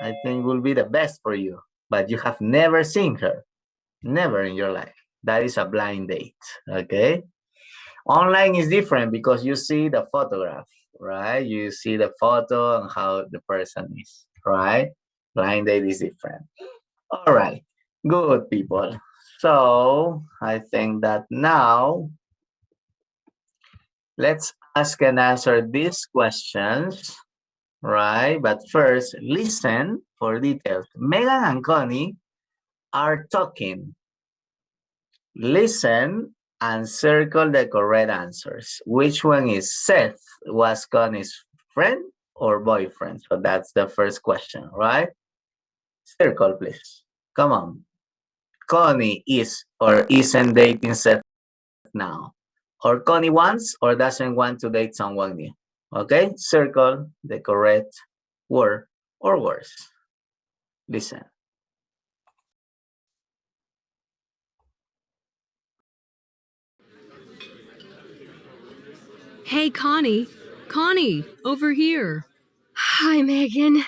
I think will be the best for you, but you have never seen her, never in your life. That is a blind date, okay? Online is different because you see the photograph, right? You see the photo and how the person is, right? Blind date is different. All right, good people. So I think that now let's ask and answer these questions, right? But first, listen for details. Megan and Connie are talking. Listen and circle the correct answers. Which one is Seth? Was Connie's friend or boyfriend? So that's the first question, right? Circle, please. Come on. Connie is or isn't dating Seth now. Or Connie wants or doesn't want to date someone new. Okay? Circle the correct word or words. Listen. Hey, Connie. Connie, over here. Hi, Megan.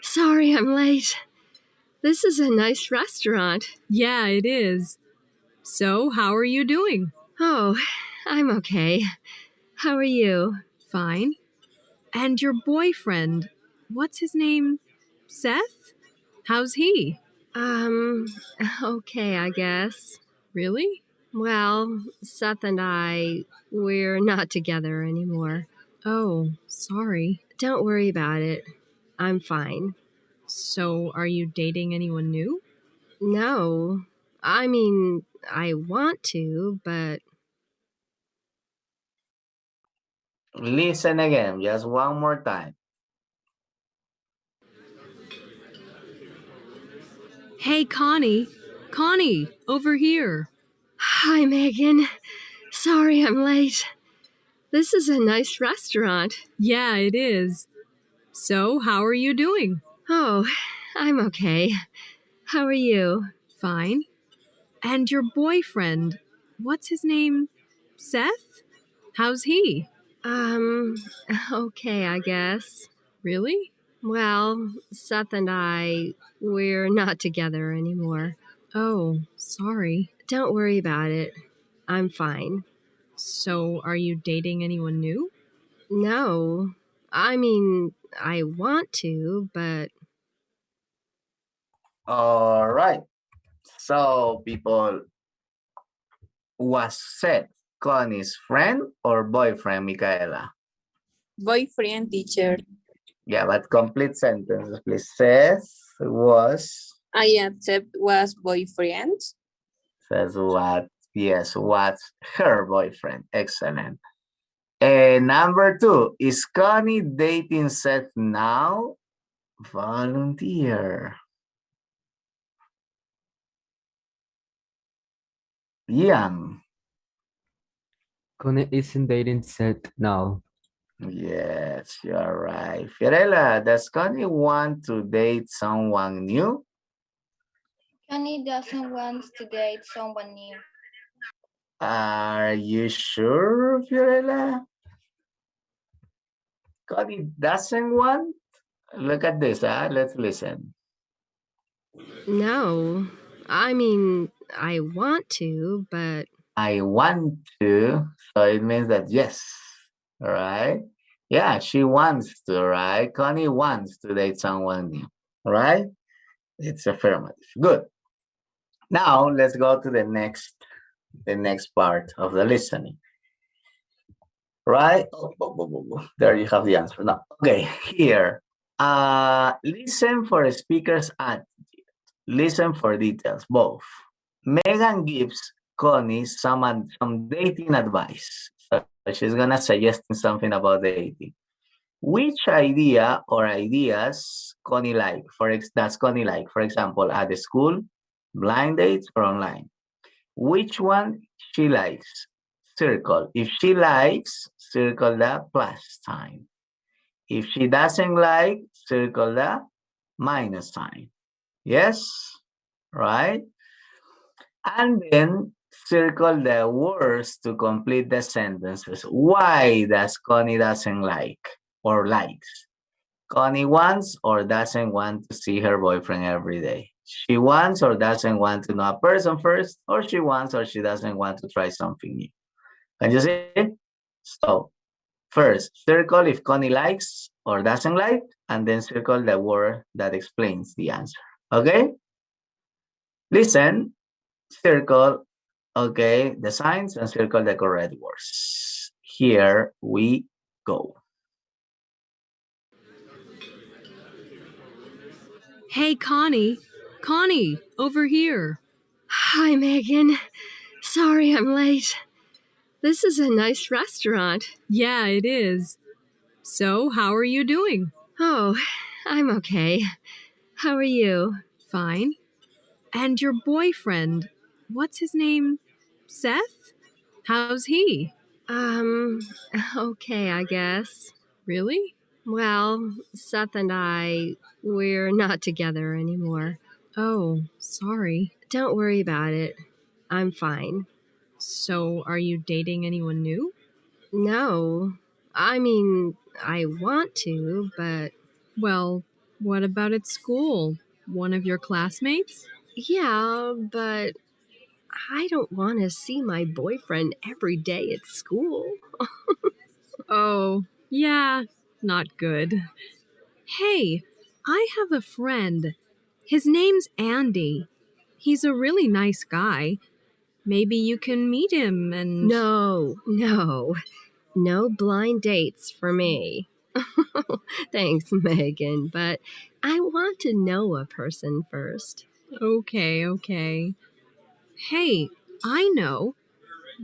Sorry I'm late. This is a nice restaurant. Yeah, it is. So, how are you doing? Oh, I'm okay. How are you? Fine. And your boyfriend, what's his name? Seth? How's he? Okay, I guess. Really? Well, Seth and we're not together anymore. Oh, sorry. Don't worry about it. I'm fine. So, are you dating anyone new? No. I mean, I want to, but Listen again, just one more time. Hey, Connie. Connie, over here. hi, Megan. Sorry I'm late. This is a nice restaurant. Yeah, it is. So, how are you doing? Oh, I'm okay. How are you? Fine. And your boyfriend, what's his name? Seth? How's he? Um, okay, I guess. Really? Well, Seth and we're not together anymore. Oh, sorry. Don't worry about it. I'm fine. So, are you dating anyone new? No. I mean, I want to, but All right. So, people, was Seth Connie's friend or boyfriend, Micaela? Boyfriend, teacher. Yeah, but complete sentences, please. Seth was. I accept was boyfriend. Says what? Yes, was her boyfriend. Excellent. And number two, is Connie dating Seth now? Volunteer. Ian. Connie isn't dating Seth now. Yes, you're right. Fiorella, does Connie want to date someone new? Connie doesn't want to date someone new. Are you sure, Fiorella? Connie doesn't want? Look at this, let's listen. no. I mean, I want to, but I want to, so it means that yes, right? Yeah, she wants to, right? Connie wants to date someone new, right? It's affirmative. Good. Now let's go to the next part of the listening. Right? There you have the answer. Now, okay, here. Listen for a speaker's attitude. Listen for details, both. Megan gives Connie some dating advice. So she's gonna suggest something about dating. Which idea or ideas Connie like? Does Connie like? For example, at the school, blind dates, or online? Which one she likes? Circle. If she likes, circle the plus sign. If she doesn't like, circle the minus sign. Yes? Right? And then circle the words to complete the sentences. Why does Connie doesn't like or likes? Connie wants or doesn't want to see her boyfriend every day. She wants or doesn't want to know a person first, or she wants or she doesn't want to try something new. Can you see? So, first, circle if Connie likes or doesn't like, and then circle the word that explains the answer. Okay? Listen, circle, okay, the signs and circle the correct words. Here we go. Hey, Connie. Connie, over here. Hi, Megan. Sorry I'm late. This is a nice restaurant. Yeah, it is. So, how are you doing? Oh, I'm okay. How are you? Fine. And your boyfriend, what's his name? Seth? How's he? Um, okay, I guess. Really? Well, Seth and we're not together anymore. Oh, sorry. Don't worry about it. I'm fine. So, are you dating anyone new? No. I mean, I want to, but Well, what about at school? One of your classmates? yeah, but I don't want to see my boyfriend every day at school. Oh, yeah, not good. Hey, I have a friend. His name's Andy. He's a really nice guy. Maybe you can meet him and. No, no. No blind dates for me. Thanks, Megan, but I want to know a person first. Okay. Hey, I know.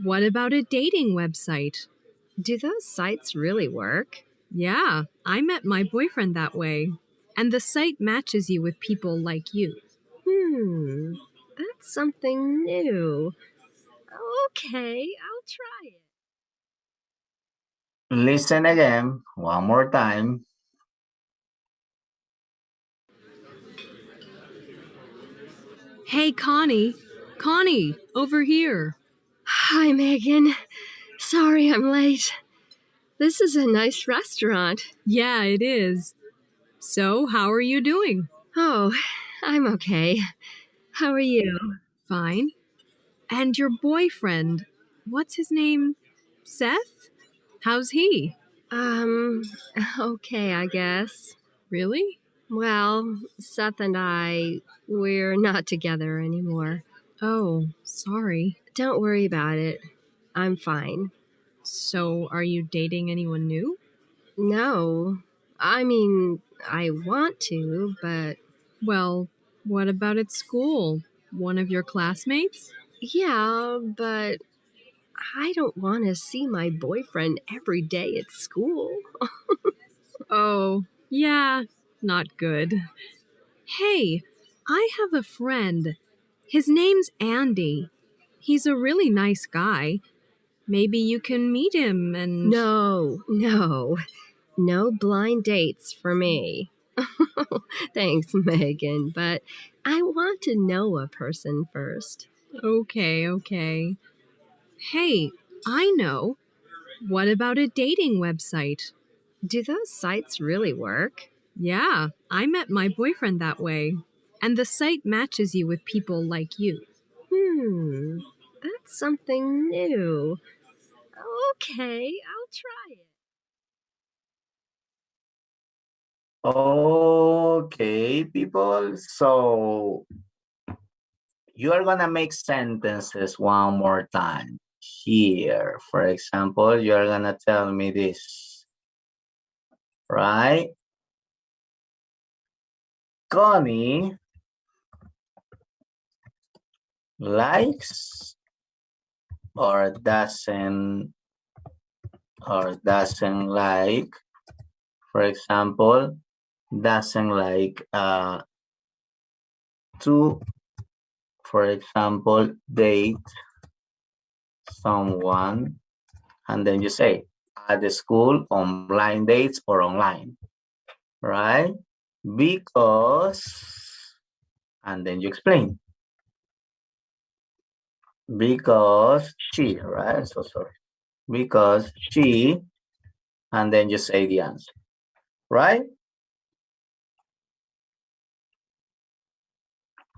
What about a dating website? Do those sites really work? Yeah, I met my boyfriend that way. And the site matches you with people like you. That's something new. Okay, I'll try it. Listen again, one more time. Hey, Connie. Connie, over here. Hi, Megan. Sorry I'm late. This is a nice restaurant. Yeah, it is. So, how are you doing? Oh, I'm okay. How are you? Fine. And your boyfriend, what's his name? Seth? How's he? Um, okay, I guess. Really? Well, Seth and we're not together anymore. Oh, sorry. Don't worry about it. I'm fine. So, are you dating anyone new? No. I mean, I want to, but Well, what about at school? One of your classmates? yeah, but I don't want to see my boyfriend every day at school. Oh, yeah, not good. Hey, I have a friend. His name's Andy. He's a really nice guy. Maybe you can meet him and. No, no. No blind dates for me. Thanks, Megan, but I want to know a person first. Okay. Hey, I know. What about a dating website? Do those sites really work? Yeah, I met my boyfriend that way. And the site matches you with people like you. That's something new. Okay, I'll try it. Okay, people. So you are gonna make sentences one more time. Here, for example, you are gonna tell me this, right? Connie likes or doesn't like, for example, doesn't like to, for example, date someone, and then you say at the school, on blind dates or online, right? Because, and then you explain, because she, right? So sorry, because she, and then you say the answer, right?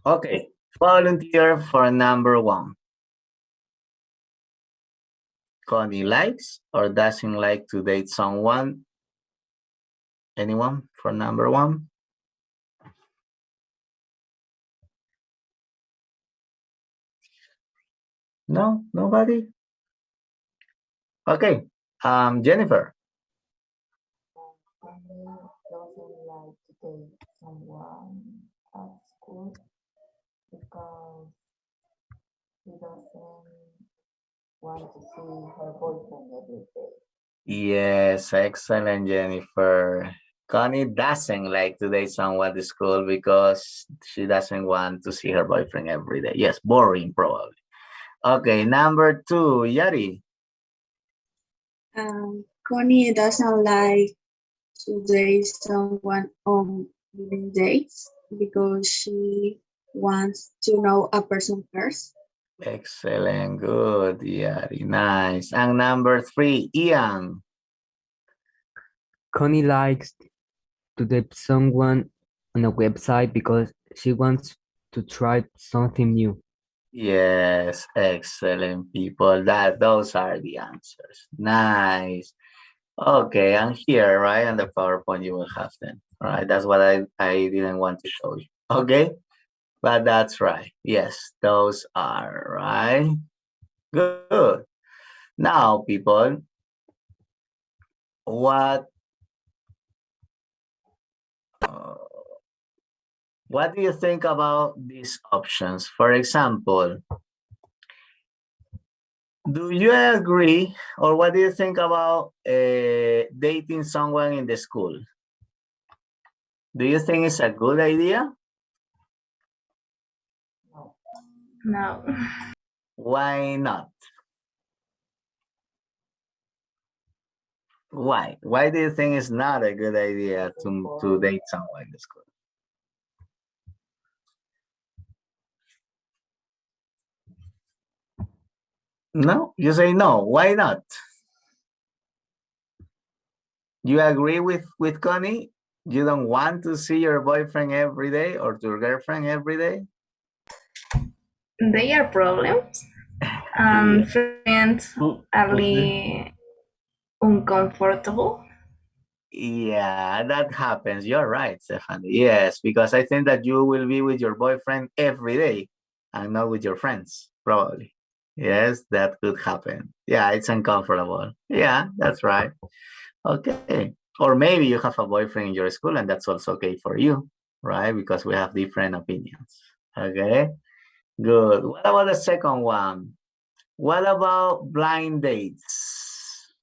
Okay, volunteer for number one. Connie likes or doesn't like to date someone. Anyone for number one? No, nobody. Okay, Jennifer. Family doesn't like to date someone at school because he doesn't want to see her boyfriend every day. Yes, excellent, Jennifer. Connie doesn't like to date someone at school because she doesn't want to see her boyfriend every day. Yes, boring probably. Okay, number two, Yari. Connie doesn't like to date someone on blind dates because she wants to know a person first. Excellent, good, Yari, nice. And number three, Ian. Connie likes to date someone on a website because she wants to try something new. Yes, excellent, people. Those are the answers. Nice. Okay, and here, right, on the PowerPoint, you will have them. All right, that's what I didn't want to show you. Okay, but that's right. Yes, those are right. Good. Now, people, what uh, what do you think about these options? For example, do you agree, or what do you think about dating someone in the school? Do you think it's a good idea? No. No. Why not? Why? Why do you think it's not a good idea to date someone in the school? No, you say no. Why not? You agree with Connie? You don't want to see your boyfriend every day or your girlfriend every day? They are problems Yeah. and friends are really uncomfortable. Yeah, that happens. You're right, Stephanie. Yes, because I think that you will be with your boyfriend every day and not with your friends, probably. Yes, that could happen. Yeah, it's uncomfortable. Yeah, that's right. Okay. Or maybe you have a boyfriend in your school and that's also okay for you, right? Because we have different opinions. Okay. Good. What about the second one? What about blind dates?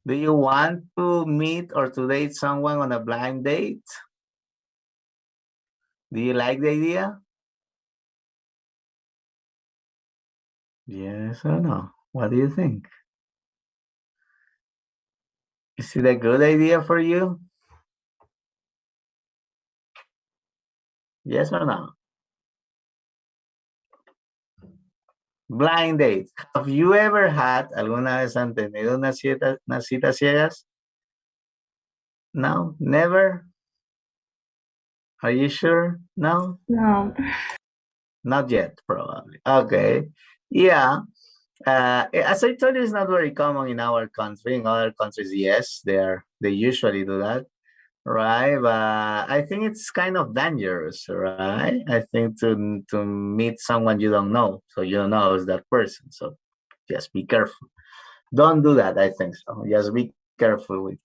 Do you want to meet or to date someone on a blind date? Do you like the idea? Yes or no? What do you think? Is it a good idea for you? Yes or no? Blind dates. Have you ever had alguna vez han tenido una cita ciegas? No, never. Are you sure? No, No. not yet, probably. Okay. Yeah. As I told you, it's not very common in our country. In other countries, yes, they usually do that, right? But I think it's kind of dangerous, right? I think to meet someone you don't know, so you don't know who's that person. So just be careful. Don't do that. I think so. Just be careful with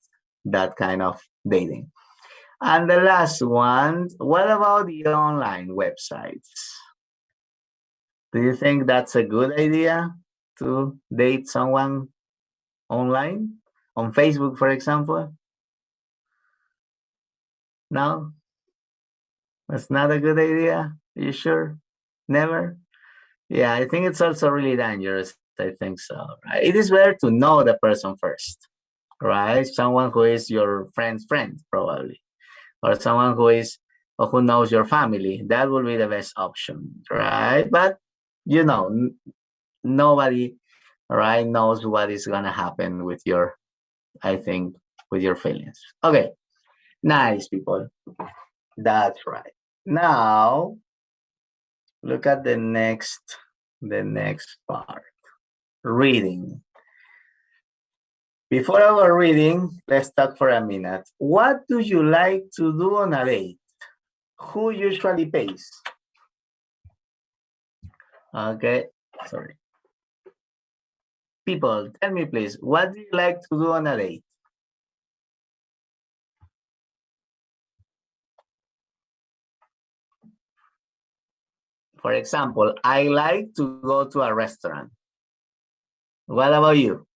that kind of dating. And the last one, what about the online websites? Do you think that's a good idea to date someone online? On Facebook, for example? No, that's not a good idea. Are you sure? Never? Yeah, I think it's also really dangerous. I think so. Right? It is better to know the person first, right? Someone who is your friend's friend, probably, or someone who is or who knows your family. That will be the best option, right? But you know, nobody, right, knows what is gonna happen with your, I think, with your feelings. Okay, nice people. That's right. Now, look at the next part. Reading. Before our reading, let's talk for a minute. What do you like to do on a date? Who usually pays? Okay, sorry. People, tell me please, what do you like to do on a date? For example, I like to go to a restaurant. What about you?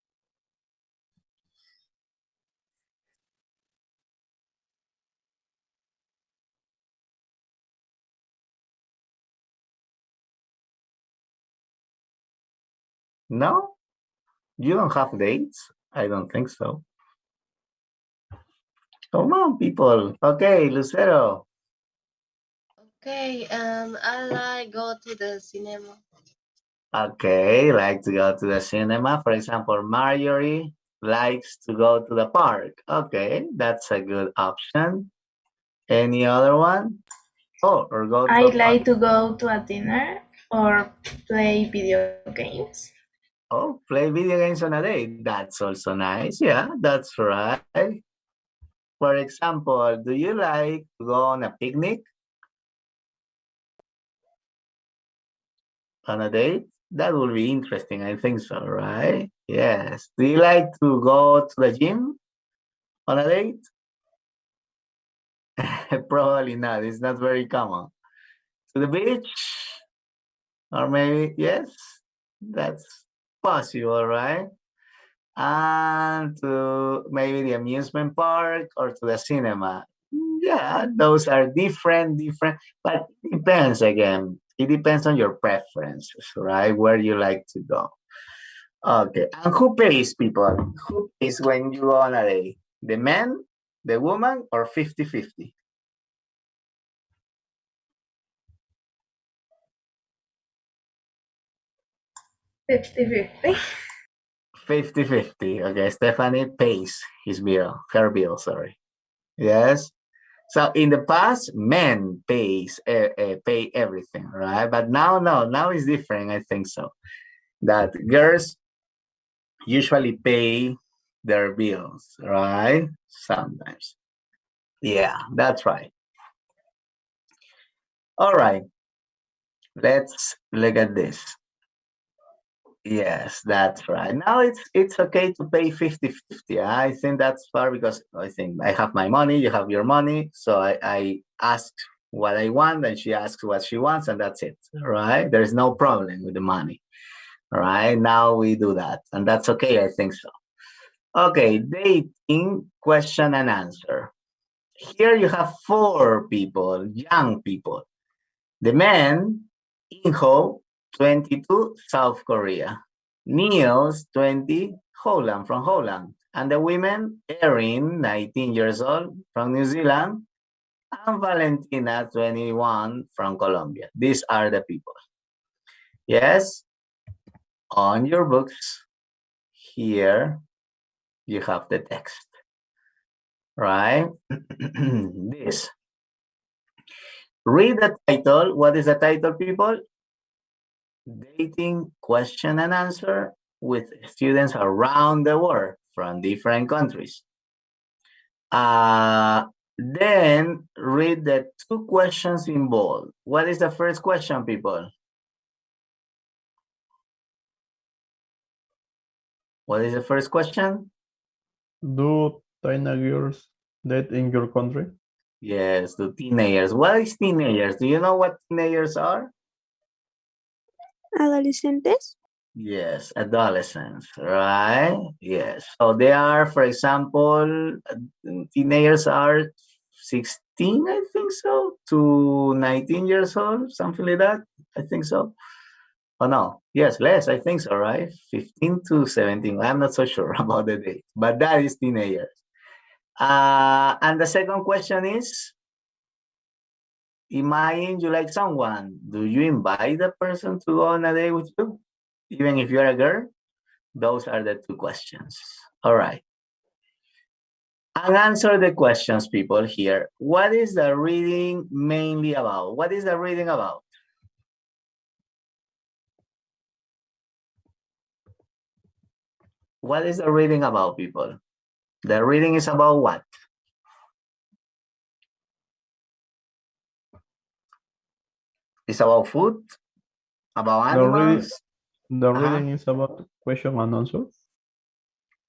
No? You don't have dates? I don't think so. Come on, people. Okay, Lucero. Okay, I like go to the cinema. Okay, like to go to the cinema. For example, Marjorie likes to go to the park. Okay, that's a good option. Any other one? Oh, or go to I a park. like to go to a dinner or play video games. Oh, play video games on a date. That's also nice. Yeah, that's right. For example, do you like to go on a picnic on a date? That will be interesting. I think so, right? Yes. Do you like to go to the gym on a date? Probably not. It's not very common. To the beach? Or maybe, yes, that's possible, right? And to maybe the amusement park or to the cinema. Yeah, those are different, but it depends again. It depends on your preferences, right? Where you like to go. Okay, and who pays, people? Who pays when you go on a date? The man, the woman, or 50-50? 50-50. 50-50. Okay, Stephanie pays her bill, sorry. Yes. So in the past, men pay everything, right? But now, no, now it's different. I think so. That girls usually pay their bills, right? Sometimes. Yeah, that's right. All right, let's look at this. Yes, that's right. Now it's okay to pay 50-50. I think that's fair because I think I have my money, you have your money. So I ask what I want and she asks what she wants, and that's it. Right? There's no problem with the money. All right. Now we do that. And that's okay, I think so. Okay, dating question and answer. Here you have four people, young people. The man, Inho, 22, South Korea. Niels, 20, Holland, from Holland. And the women, Erin, 19 years old, from New Zealand. And Valentina, 21, from Colombia. These are the people. Yes, on your books, here you have the text, right? This. Read the title. What is the title, people? Dating question and answer with students around the world from different countries. Then read the two questions in bold. What is the first question, people? What is the first question? Do teenagers date in your country? Yes, the teenagers. What is teenagers? Do you know what teenagers are? Adolescentes. Yes, adolescents, right? Yes. So they are, for example, teenagers are 16, I think so, to 19 years old, something like that. I think so. Oh, no. Yes, less. I think so, right? 15 to 17. I'm not so sure about the date, but that is teenagers. And the second question is, imagine you like someone. Do you invite the person to go on a date with you? Even if you're a girl? Those are the two questions. All right. And answer the questions, people, here. What is the reading mainly about? What is the reading about? What is the reading about, people? The reading is about what? It's about food? About The reading, animals? the reading is about question and answer.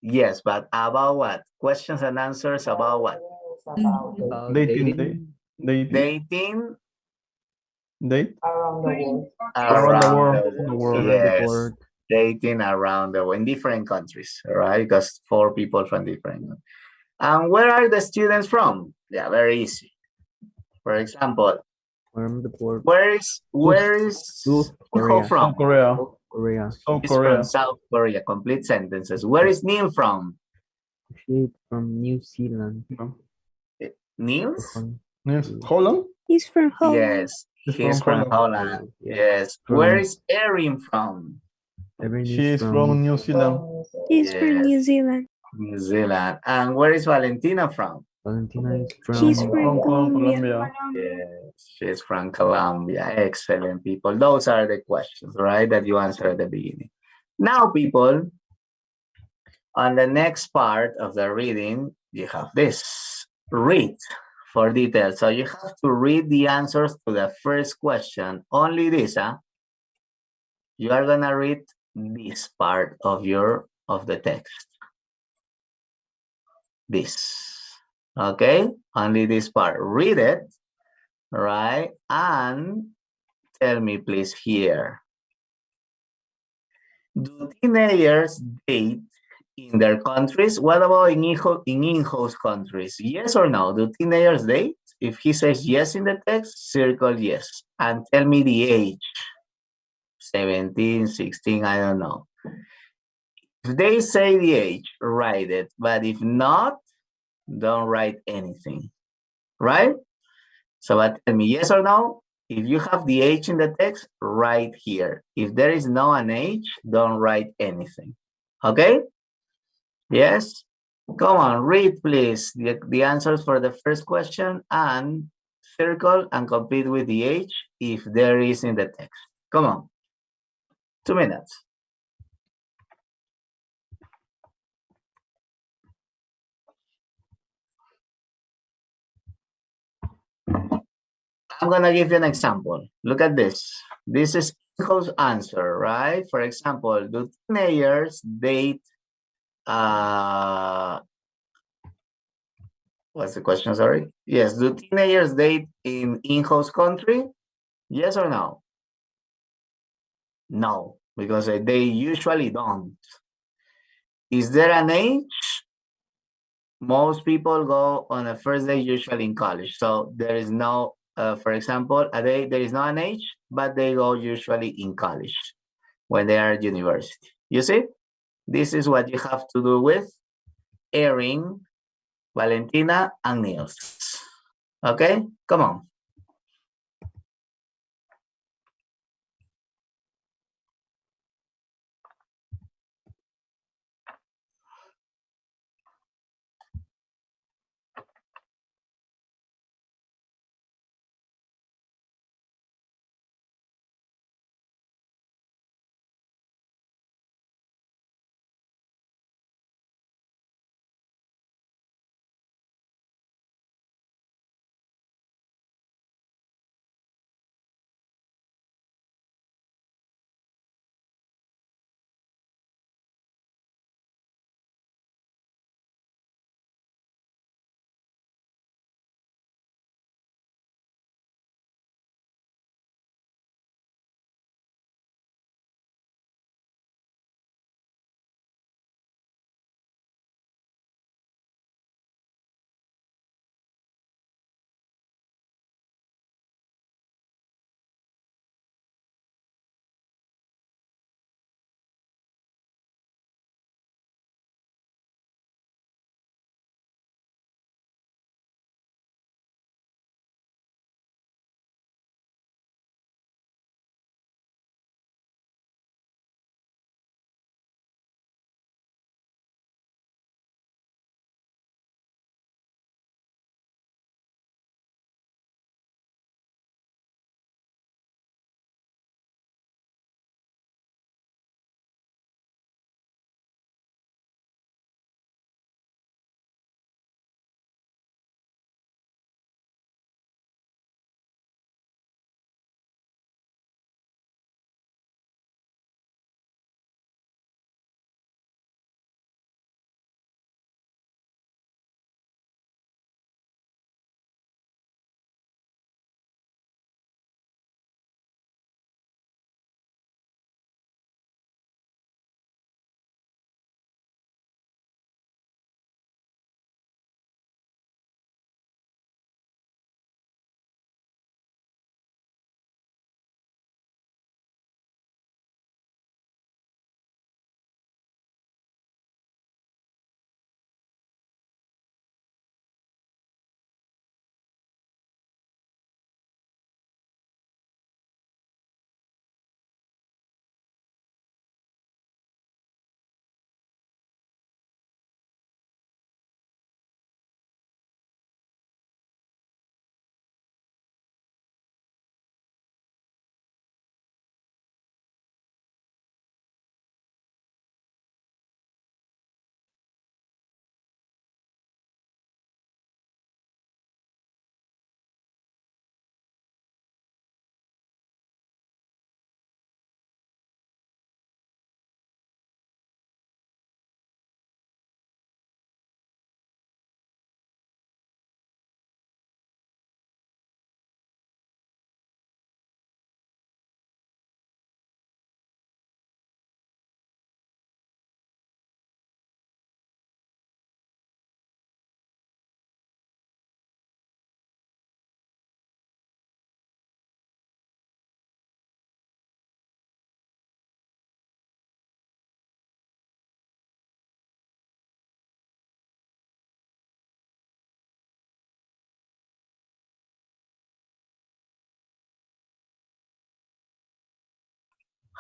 Yes, but about what? Questions and answers about what? About Dating, dating. Dating date Around the world. around the around world. the The world. world. Around the Yes, world. dating around the world in different countries, right? Because 4 people from different. And where are the students from? Yeah, very easy. For example, Around the world. where is South Inho Korea. from? South Korea. South Korea. South He's from Korea. South Korea. Complete sentences. Where is Neil from? She's from New Zealand. No. Niels? Means Holland. He's from Holland. Yes, She's he's from from Holland. Holland. Yeah. Yes. Where is Erin from? Erin She is is from New Zealand. He's from New Yes, Zealand. New Zealand. And where is Valentina from? Valentina is He's from from Colombia. Colombia. Yes, she's from Colombia. Excellent, people. Those are the questions, right, that you answer at the beginning. Now, people, on the next part of the reading, you have this. Read for details. So you have to read the answers to the first question. Only this, huh? You are gonna read this part of the text. This. Okay? Only this part. Read it, right? And tell me, please, here. Do teenagers date in their countries? What about in in-host countries? Yes or no? Do teenagers date? If he says yes in the text, circle yes. And tell me the age. 17, 16, I don't know. If they say the age, write it. But if not, don't write anything. Right? So but tell me yes or no. If you have the age in the text, write here. If there is no an age, don't write anything. Okay? Yes? Come on, read please the answers for the first question and circle and complete with the age if there is in the text. Come on. 2 minutes. I'm gonna give you an example. Look at this. This is Nicole's answer, right? For example, do teenagers date what's the question, sorry? Yes, do teenagers date in in-host country? Yes or no? No, because they usually don't. Is there an age? Most people go on a first day usually in college. So there is no, for example, there is not an age, but they go usually in college when they are at university. You see? This is what you have to do with Erin, Valentina, and Niels. Okay? Come on.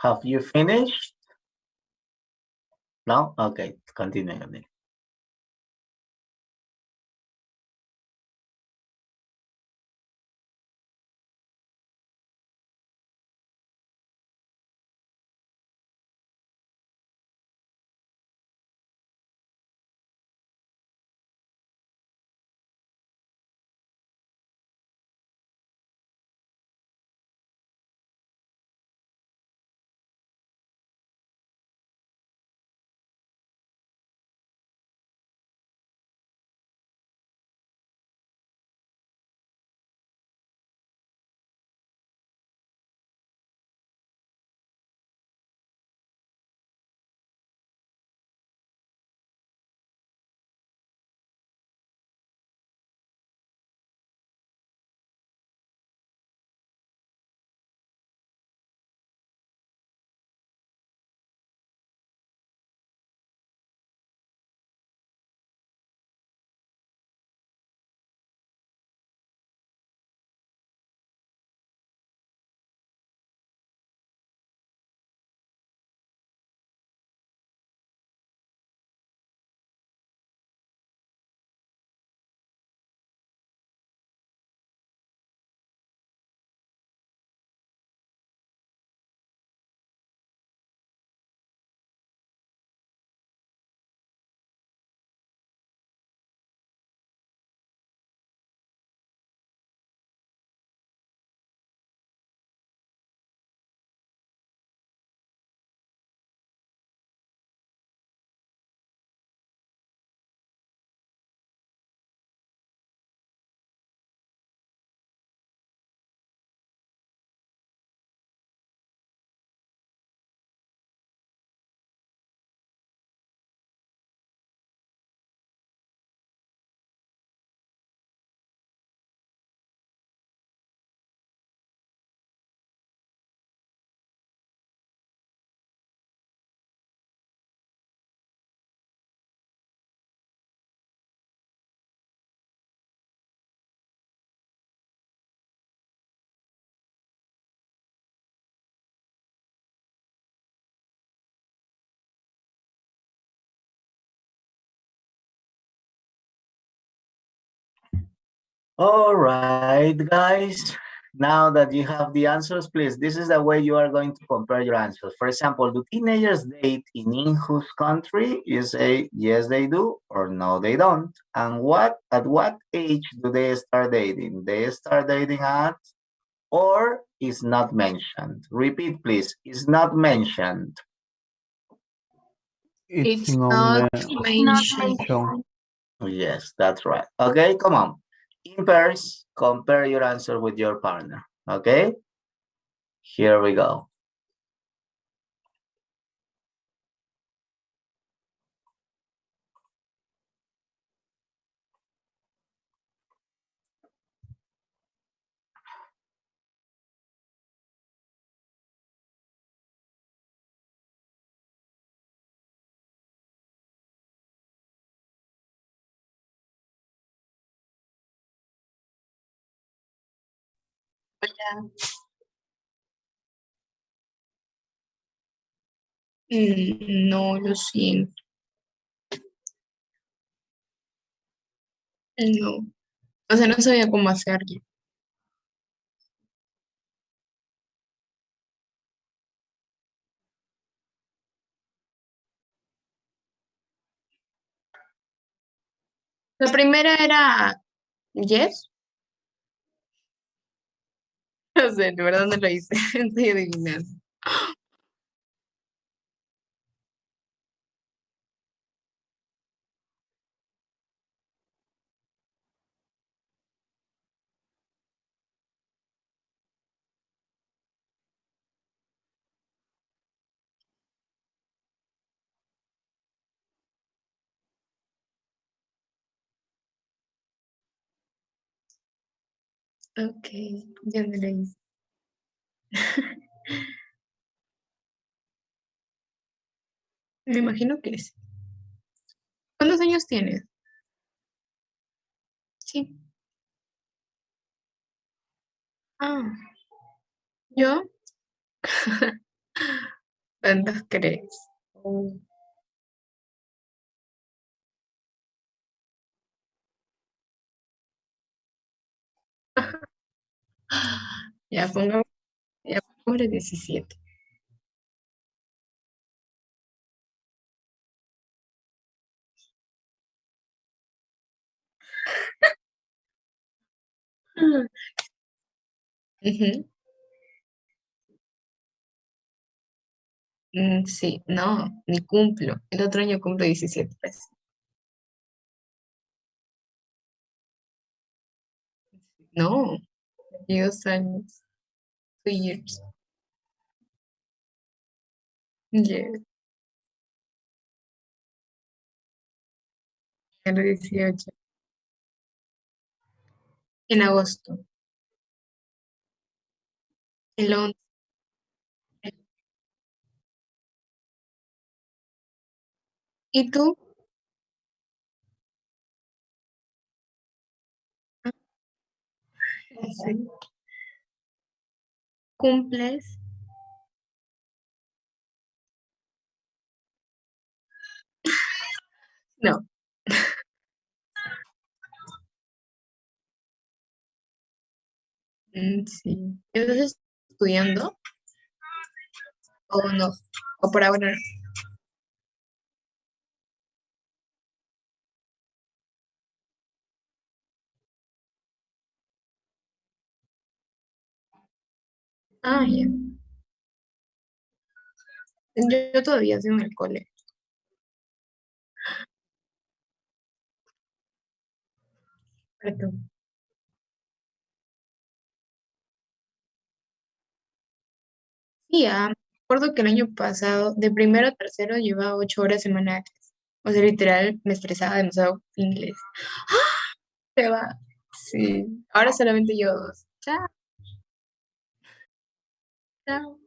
Have you finished? No? Okay, continue. All right, guys. Now that you have the answers, please, this is the way you are going to compare your answers. For example, do teenagers date in whose country? You say, yes, they do, or no, they don't. And at what age do they start dating? They start dating at, or is not mentioned. Repeat, please, is not mentioned. It's It's not not mentioned. mentioned. Yes, that's right. Okay, come on. In pairs, compare your answer with your partner. Okay, here we go. No, lo siento. No. O sea, no sabía cómo hacerlo. La primera era yes. No sé, de verdad no lo hice. Estoy adivinando. Ok, ya me lo hice. Me imagino que sí. ¿Cuántos años tienes? Sí. Ah, ¿yo? ¿Cuántos crees? Ya pongamos, ya pongámosle 17. Ujú. Sí, no, ni cumplo. El otro año cumplo 17, pues. No, y 2 años. 2 years. Yeah, a los 18. En agosto. El 11. ¿Y tú? Sí. ¿Cumples? No. Sí. ¿Estás estudiando o no? ¿O por ahora no? Ah, ya. Yo todavía estoy en el cole. Perdón. Sí, me acuerdo que el año pasado, de primero a tercero, llevaba 8 horas semanales. O sea, literal, me estresaba demasiado inglés. Se va. Sí. Ahora solamente yo dos. Chao, chao.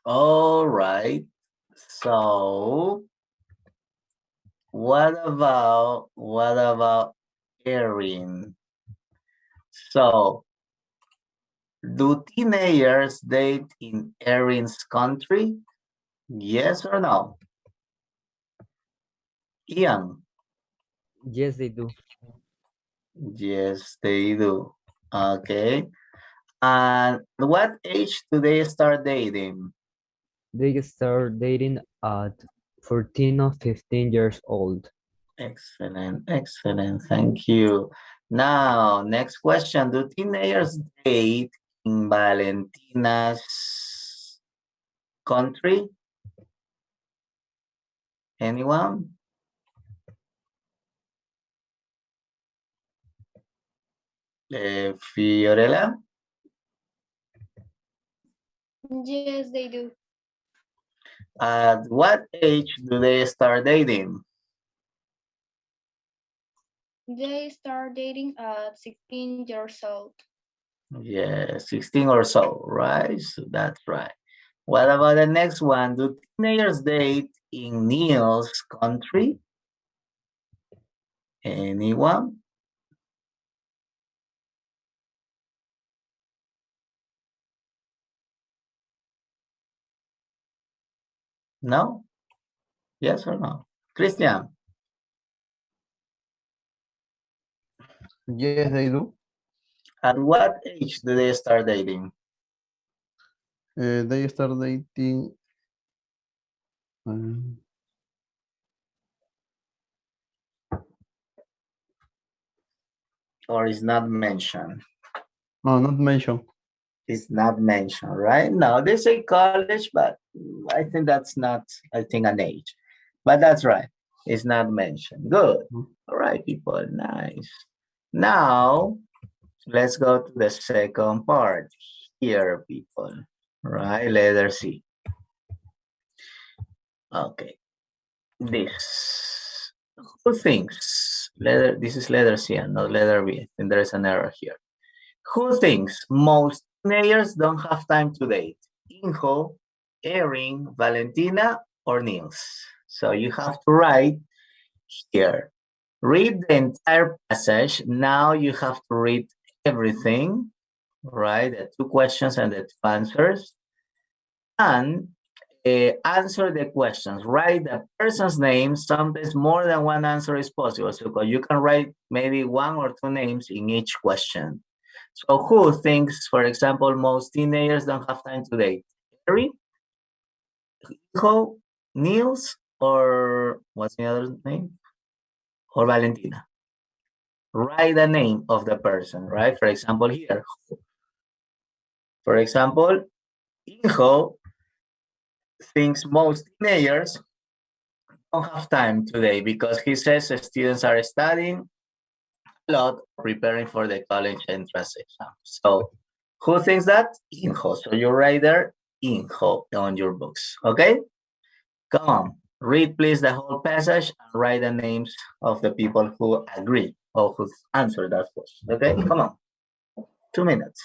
All right. So, what about Erin? So, do teenagers date in Erin's country? Yes or no? Ian? Yes, they do. Yes, they do. Okay. And what age do they start dating? They start dating at 14 or 15 years old. Excellent, excellent. Thank you. Now, next question. Do teenagers date in Valentina's country? Anyone? Fiorella? Yes, they do. At what age do they start dating? They start dating at 16 years old. Yeah, 16 or so, right? So that's right. What about the next one? Do teenagers date in Neil's country? Anyone? No? Yes or no? Christian, Yes, they do. at what age do they start dating? They start dating. um, Or is not mentioned? no, not mentioned. It's not mentioned, right? No, they say college, but I think that's not, I think, an age. But that's right. It's not mentioned. Good. All right, people. Nice. Now, let's go to the second part. Here, people. Right? Letter C. Okay. This. Who thinks? This is letter C and not letter B. And there's an error here. Who thinks most teenagers don't have time to date? Inho, Erin, Valentina, or Niels. So you have to write here. Read the entire passage. Now you have to read everything, right? The two questions and the two answers. And answer the questions. Write the person's name. Sometimes more than one answer is possible. So you can write maybe one or two names in each question. So who thinks, for example, most teenagers don't have time to date? Harry, Nico, Niels, or what's the other name? Or Valentina. Write the name of the person, right? For example, here. For example, Inho thinks most teenagers don't have time today because he says students are studying a lot, preparing for the college entrance exam. So who thinks that? Inho. So you write there Inho on your books. Okay? Come on. Read please the whole passage and write the names of the people who agree or who answer that question. Okay? Come on. 2 minutes.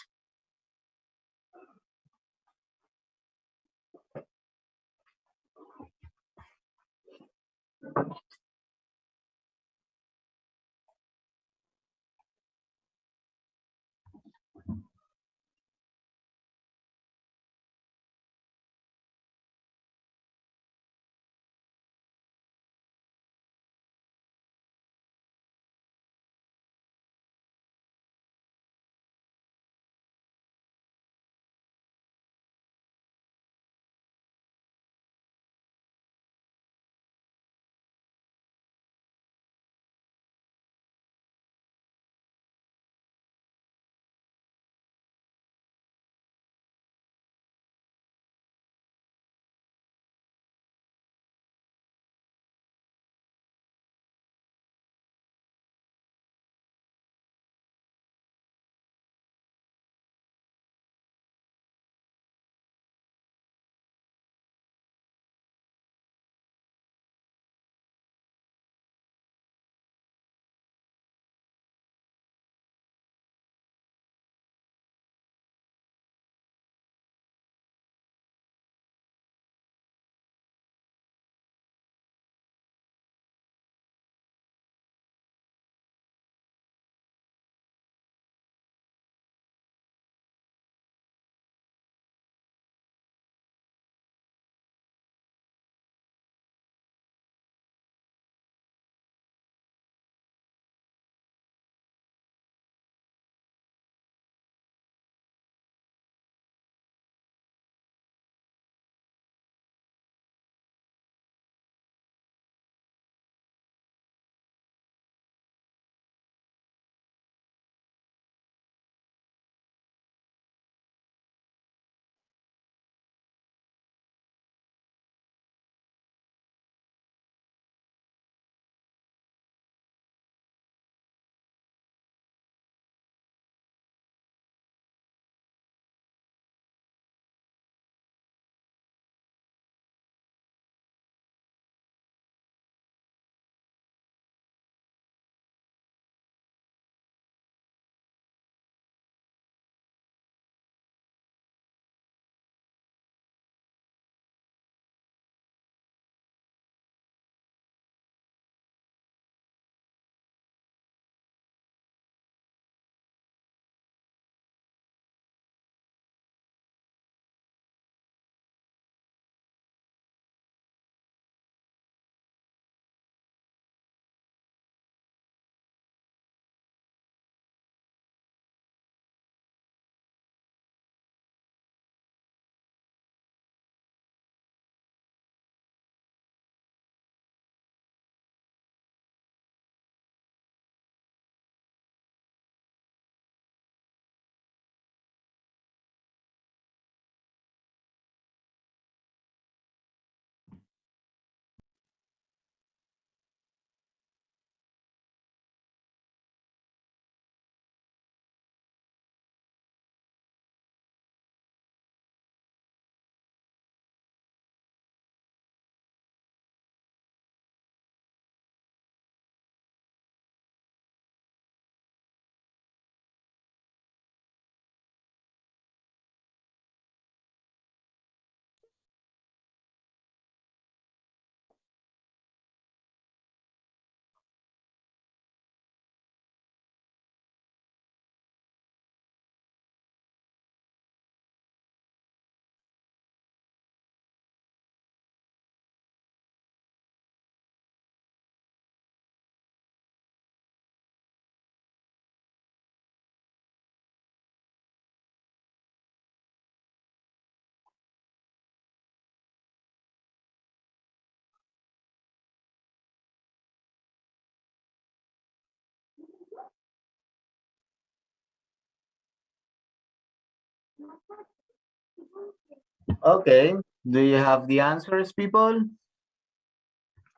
Okay. Do you have the answers, people?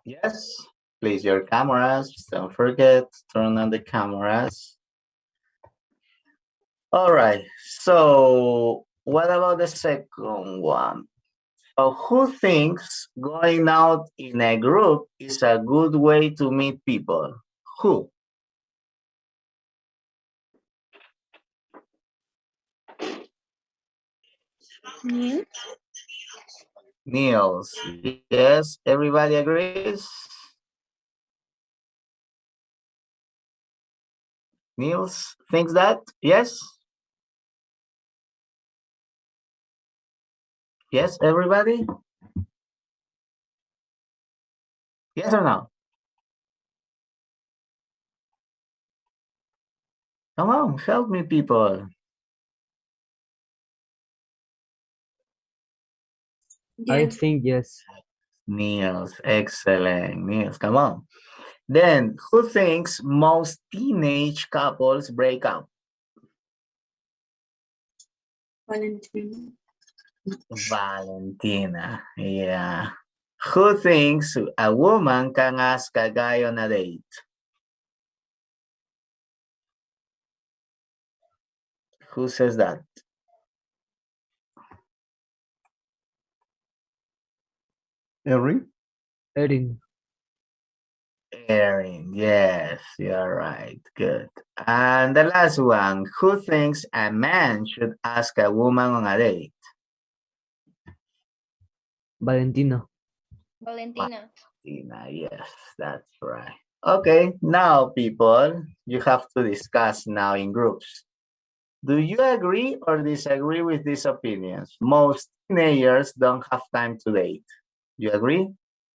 Yes. Please your cameras. Don't forget, turn on the cameras. All right. So what about the second one? So who thinks going out in a group is a good way to meet people? Who? Neil? Niels. Yes, everybody agrees? Niels thinks that? Yes? Yes, everybody? Yes or no? Come on, help me, people. I Yes. think yes. Niels, excellent. Niels, come on. Then, who thinks most teenage couples break up? Valentina. Valentina, yeah. Who thinks a woman can ask a guy on a date? Who says that? Henry? Erin. Erin, yes, you're right. Good. And the last one, who thinks a man should ask a woman on a date? Valentina. Valentina. Valentina, yes, that's right. Okay, now people, you have to discuss now in groups. Do you agree or disagree with these opinions? Most teenagers don't have time to date. You agree?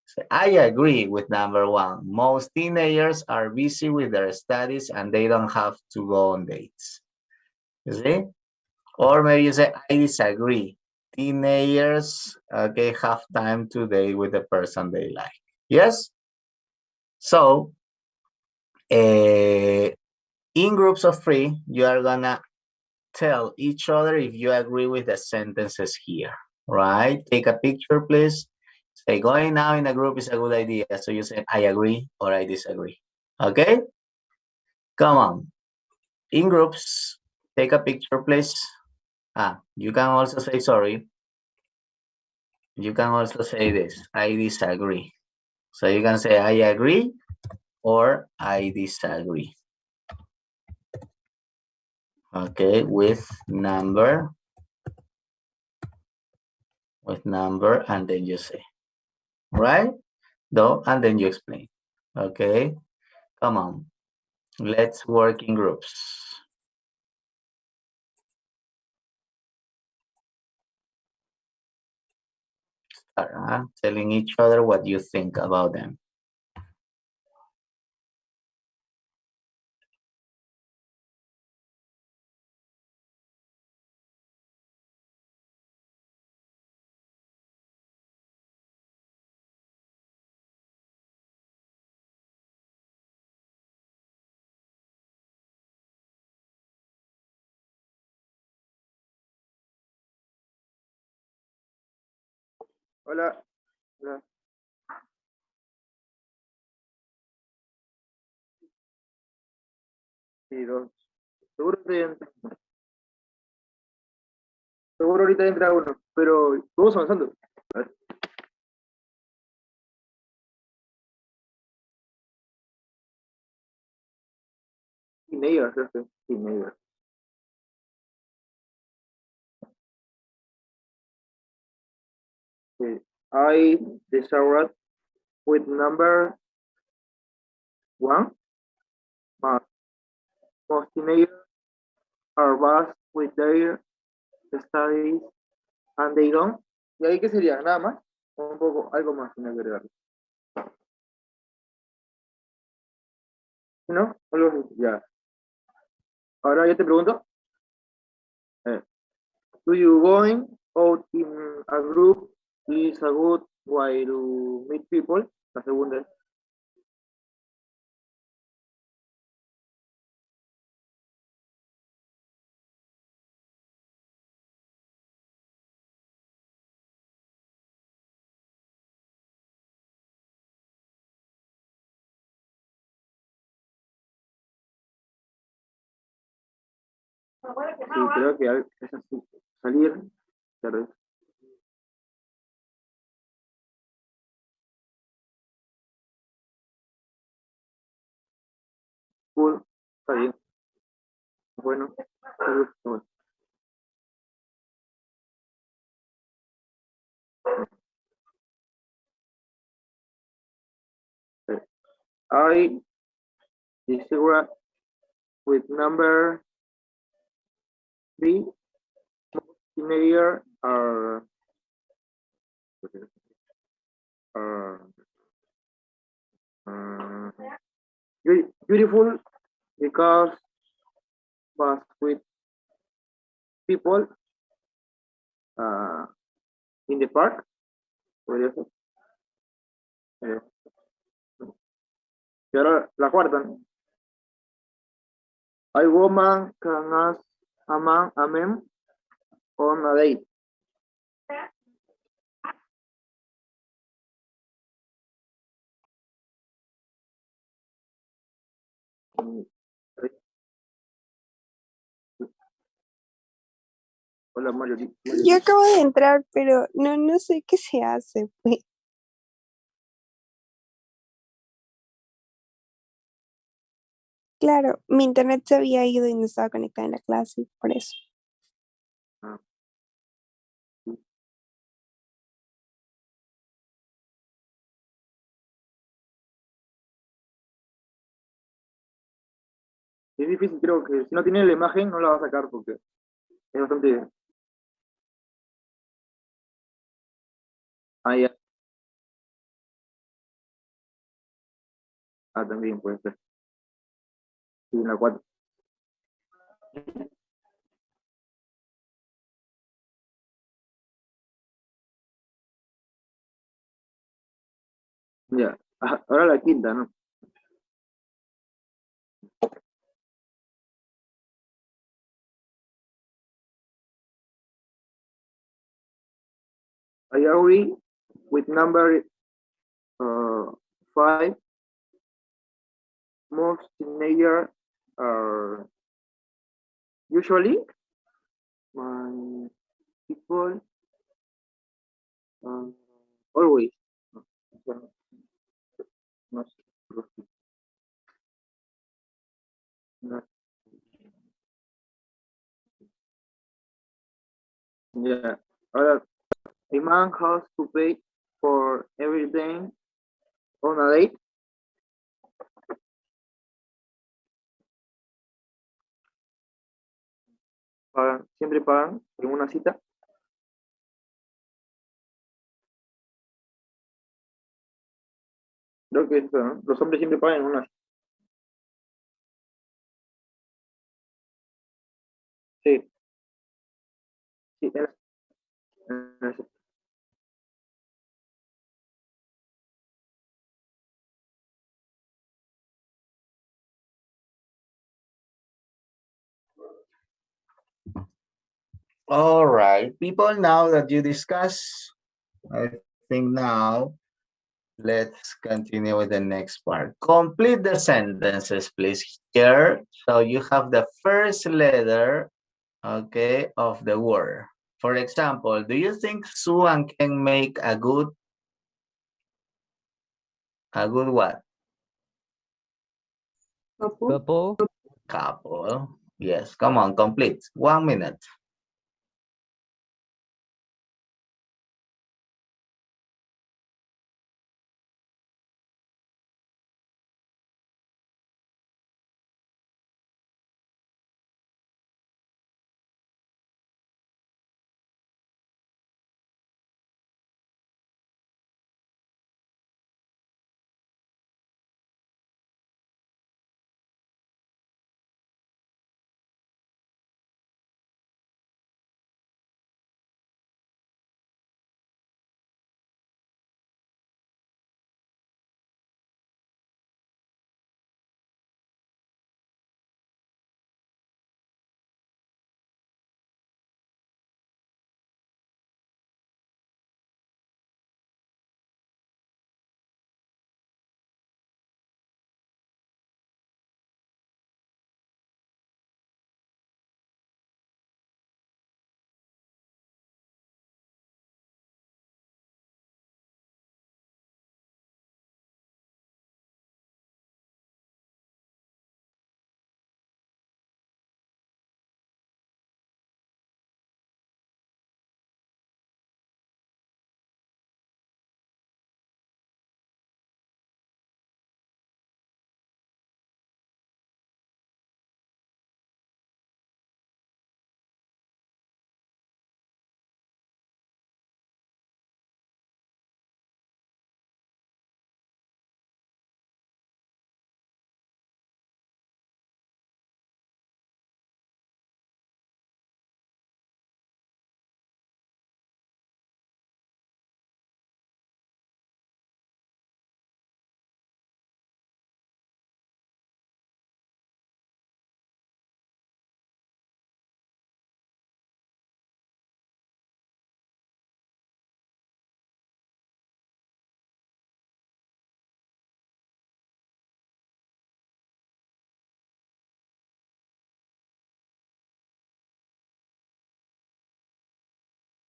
So I agree with number one. Most teenagers are busy with their studies and they don't have to go on dates. You see? Or maybe you say, I disagree. Teenagers, okay, have time to date with the person they like. Yes? So, in groups of three, you are gonna tell each other if you agree with the sentences here, right? Take a picture, please. Say, going now in a group is a good idea. So you say, I agree or I disagree. Okay? Come on. In groups, take a picture, please. You can also say sorry. You can also say this, I disagree. So you can say, I agree or I disagree. Okay, with number, and then you say, right? Though, and then you explain. Okay, come on. Let's work in groups. Start telling each other what you think about them. Hola, hola. Sí, dos. Seguro que seguro ahorita entra uno, pero vamos avanzando. A ver. Teenager, creo que. Teenager. Sí. I disagree with number one. Most, most teenagers are busy with their studies and they don't. ¿Y ahí qué sería? ¿Nada más? O un poco, algo más tiene que agregar. ¿No? Algo así, ya. Ahora yo te pregunto. eh, Do you going out in a group is a good way to meet people? La segunda es. Sí, creo que es así. Salir, pero cool, está bien. Bueno, salud, bueno. I disagree with number 3. Teenagers are uh, beautiful because was with people uh, in the park. Podría ser. Eh, y ahora la cuarta, ¿no? I woman can ask a man on a date. Hola Mario. Yo acabo de entrar, pero no sé qué se hace, pues. Claro, mi internet se había ido y no estaba conectada en la clase, por eso. Ah, es difícil, creo que si no tiene la imagen no la va a sacar porque es bastante. Ah, ya. Ah, también puede ser. Sí, en la 4. Ya. Ah, ahora la quinta, ¿no? I agree with number 5. Most teenagers are usually my people uh, always. No, no sé. No. Yeah. Ahora, a man has to pay for everything on a date. Pagan, siempre pagan en una cita. Creo que es eso, ¿no? Los hombres siempre pagan en una cita. Sí, sí, en All right, people, now that you discuss, I think now let's continue with the next part. Complete the sentences, please, here. So you have the first letter, okay, of the word. For example, do you think Suan can make a good what? Couple. Couple. Yes, come on, complete. 1 minute.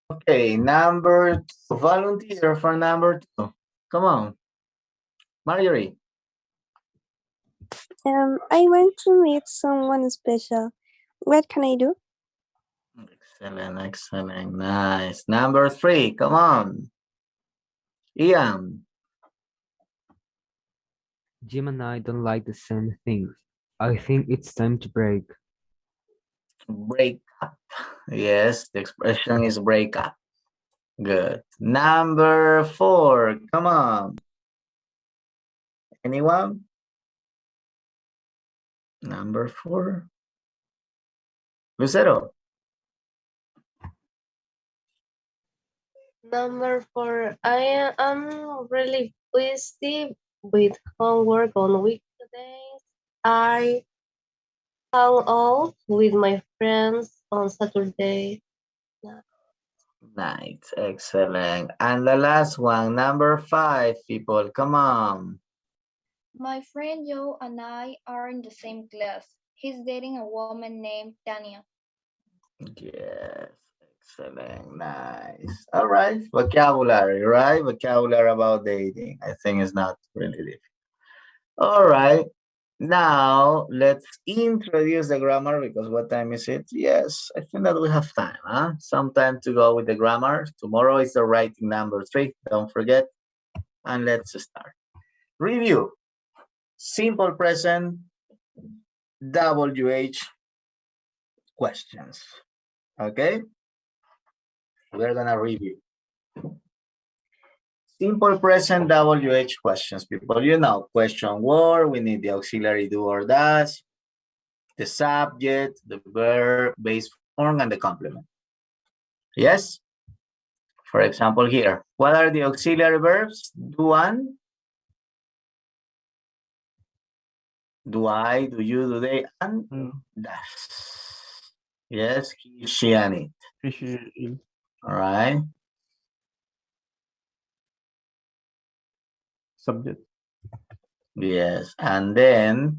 Okay, number two. Volunteer for number two. Come on. Marjorie. I want to meet someone special. What can I do? Excellent, excellent. Nice. Number three. Come on. Ian. Jim and I don't like the same things. I think it's time to break. Break up. Yes, the expression is break up. Good. Number four. Come on. Anyone? Number four. Lucero. Number 4, I am really busy with homework on weekdays. I hang out with my friends on Saturday. Nice. Excellent. And the last one. Number five, people. Come on. My friend Joe and I are in the same class. He's dating a woman named Tanya. Yes. Excellent. Nice. All right. Vocabulary, right? Vocabulary about dating. I think it's not really difficult. All right. Now let's introduce the grammar because what time is it? Yes, I think that we have time, huh? Some time to go with the grammar. Tomorrow is the writing number 3. Don't forget. And let's start. Review. Simple present, WH questions. Okay? We're gonna review. Simple present WH questions, people. You know, question word, we need the auxiliary do or does, the subject, the verb, base form, and the complement. Yes? For example, here, what are the auxiliary verbs? Do and? Do I, do you, do they, and does. Yes, he, she, and it. She, All right. subject. Yes, and then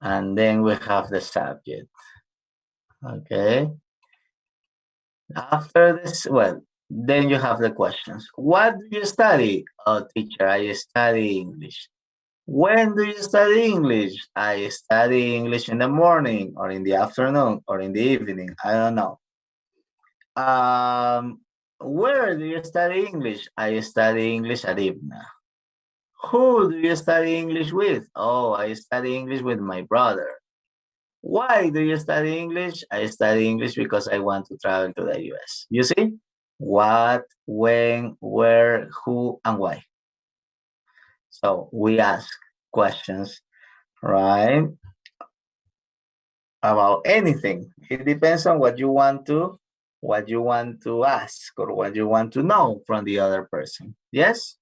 we have the subject. Okay. After this, well, then you have the questions. What do you study? Oh, teacher, I study English. When do you study English? I study English in the morning or in the afternoon or in the evening. I don't know. Where do you study English? I study English at IBNA. Who do you study English with? Oh, I study English with my brother. Why do you study English? I study English because I want to travel to the US. You see? What, when, where, who, and why. So we ask questions, right? About anything. It depends on what you want to ask or what you want to know from the other person. Yes?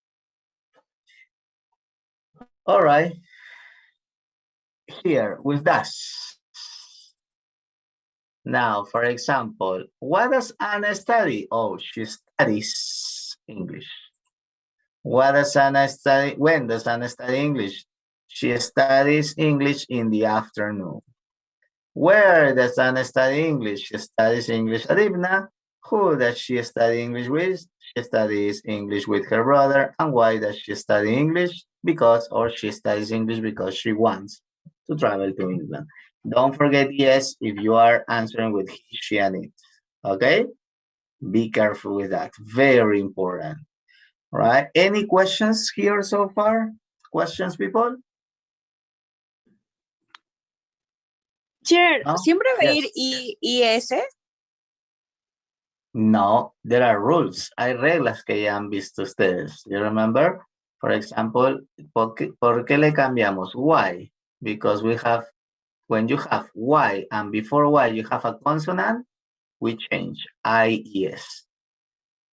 All right. Here with that. Now, for example, what does Anna study? Oh, she studies English. What does Anna study? When does Anna study English? She studies English in the afternoon. Where does Anna study English? She studies English at IBNA. Who does she study English with? She studies English with her brother. And why does she study English? She studies English because she wants to travel to England. Don't forget yes if you are answering with he, she, and it. Okay? Be careful with that. Very important. All right. Any questions here so far? Questions, people? Teacher, No? ¿siempre va a ir Yes. IS? No, there are rules. Hay reglas que ya han visto ustedes. You remember? For example, ¿por qué le cambiamos? Why? Because we have, when you have Y and before Y you have a consonant, we change IES.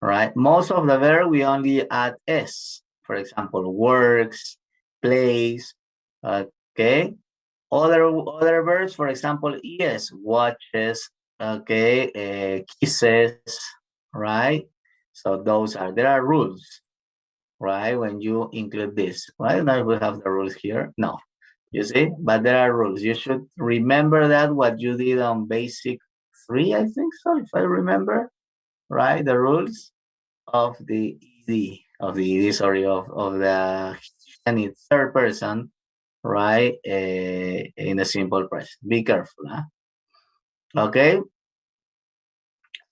Right? Most of the verb we only add S. For example, works, plays, okay? Other verbs, for example, ES, watches, okay, kisses, right? So there are rules, right? When you include this, right? Now we have the rules here. No, you see, but there are rules. You should remember that what you did on basic 3, I think so, if I remember. right? The rules of the ED, sorry, of the any third person, right? In the simple present. Be careful, huh? Okay.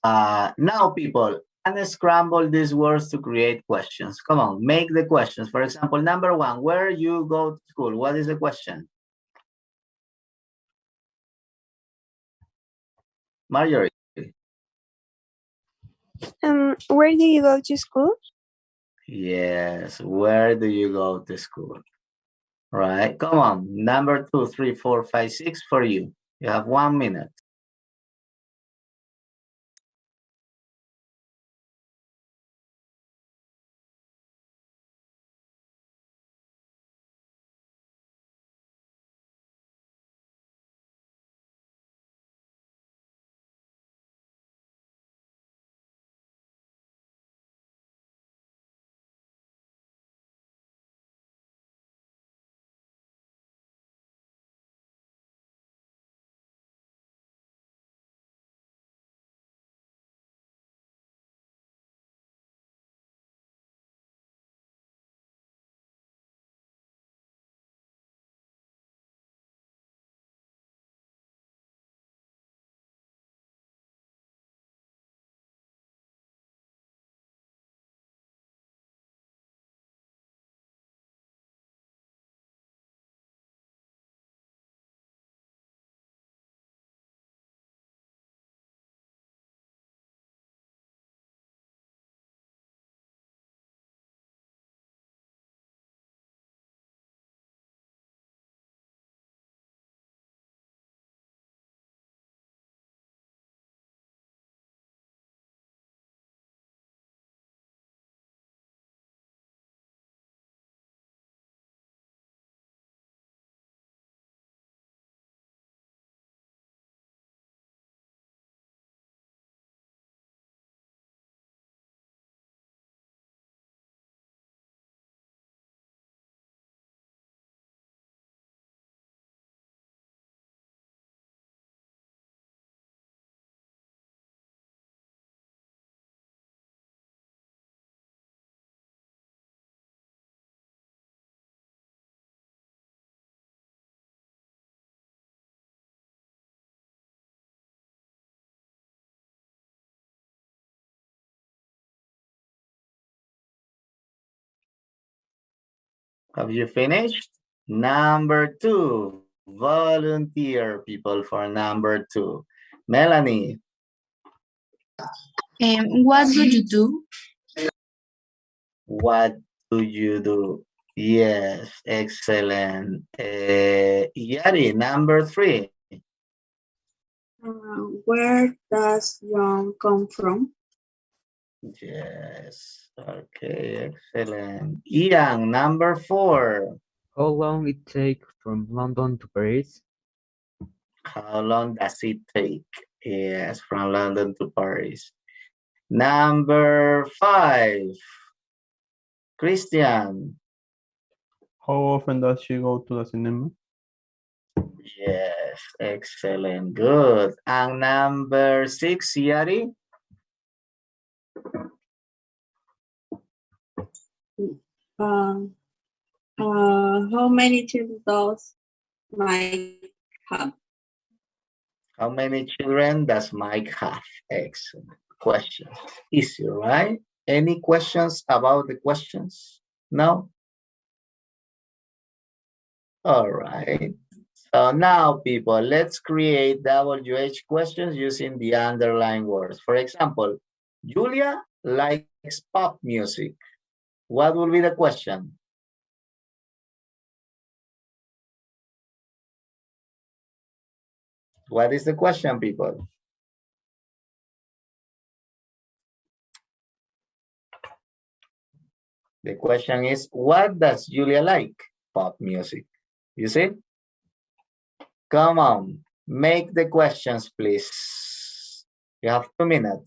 Now, people, unscramble these words to create questions. Come on, make the questions. For example, number one, where you go to school? What is the question? Marjorie. Where do you go to school? Yes, where do you go to school? Right, come on. Number 2, 3, 4, 5, 6 for you. You have 1 minute. Have you finished? Number 2, volunteer people for number 2. Melanie. What do you do? What do you do? Yes, excellent. Yari, number 3. Where does John come from? Yes, okay, excellent. Ian, number 4. How long it take from London to Paris? How long does it take? Yes, from London to Paris. Number 5. Christian. How often does she go to the cinema? Yes, excellent, good. And number 6, Yari. Um, how many children does Mike have? How many children does Mike have? Excellent question. Easy, right? Any questions about the questions? No? All right. So now, people, let's create WH questions using the underlying words. For example, Julia likes pop music. What will be the question? What is the question, people? The question is, what does Julia like? Pop music. You see? Come on, make the questions, please. You have 2 minutes.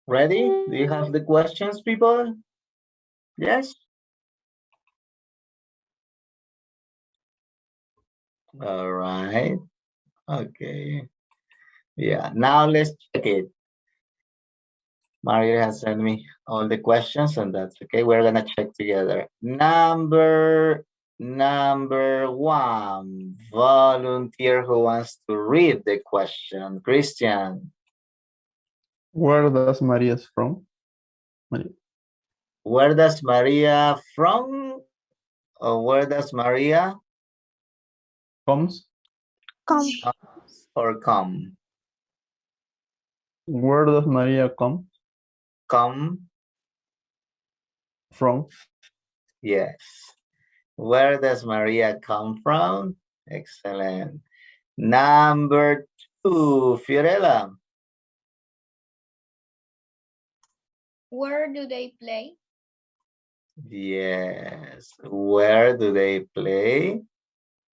Ready? Do you have the questions, people? Yes? All right. Okay. Yeah. Now let's check it. Maria has sent me all the questions, and that's okay. We're gonna check together. Number one, volunteer who wants to read the question. Christian. Where does Maria's from? Maria. Where does Maria from? Or where does Maria Comes? Come. or come? Where does Maria come Come. from? Yes. Where does Maria come from? Excellent. Number two, Fiorella. Where do they play? Yes. Where do they play?